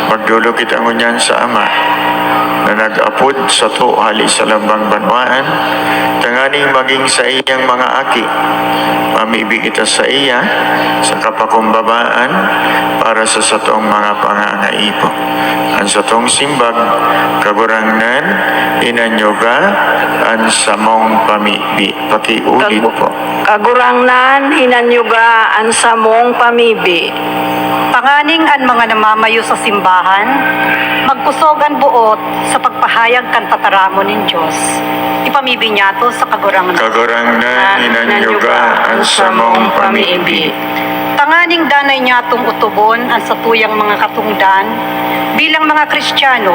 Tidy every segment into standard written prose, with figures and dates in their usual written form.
Magdulog kita ngunyan sa Ama, na nag-apod sa hali sa lambang banwaan, tanganing maging sa iyang mga aki. Mamibig kita sa iya, sa kapakumbabaan, para sa satong mga pangangaipo. Ang satong simbag, kagurangnan, inanyoga, ang samong pamibi. Pakiulit po. Kagurangnan, hinanyuga, ang samong pamibi. Panganing an mga namamayo sa simbahan, magkusog ang buot sa pagpahayag kan tataramon nin Diyos. Ipamibi niya to sa kagurangnan. Kagurangnan, inanyoga, ang samong pamibi. Tanganing danay niya tong utubon ang satuyang mga katungdan bilang mga Kristiyano,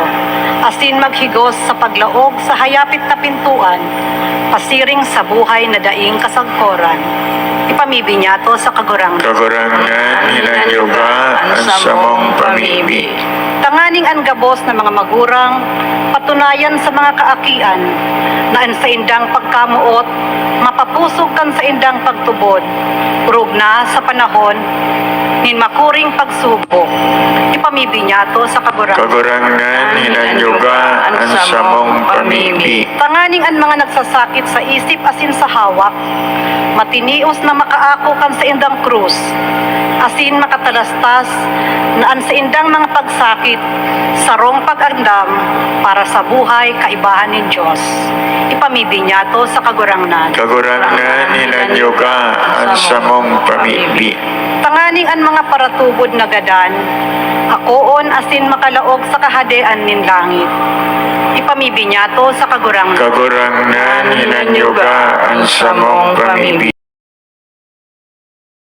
asin maghigos sa paglaog sa hayapit na pintuan, pasiring sa buhay na daing kasagkoran. Ipamibi niya to sa kagurangnan. Kagurangnan, inanyoga, ang samong pamibi. Tanganing ang gabos ng mga magurang, patunayan sa mga kaakian, na ang sa indang pagkamuot, mapapusog kan sa indang pagtubod, urog na sa panahon, nin makuring pagsubok. Ipamibi niya to sa kagurangnan. Kagurangnan, inanyoga, ang samong pamibi. Tanganing ang mga nagsasakit sa isip asin sa hawak, matinios na makaako kan sa indang krus, asin makatalastas na ang sa indang mga pagsakit, sarong pag-andam para sa buhay kaibahan ni Diyos. Ipamibi niya to sa kagurangnan. Kagurangnan, inanyoga, ang samong pamibi. Tanganing ang mga paratubod na gadan, akoon asin makalaog sa kahadean nin langit. Ipamibi niya to sa kagurangnan. Kagurangnan, inanyoga, ang samong pamibi.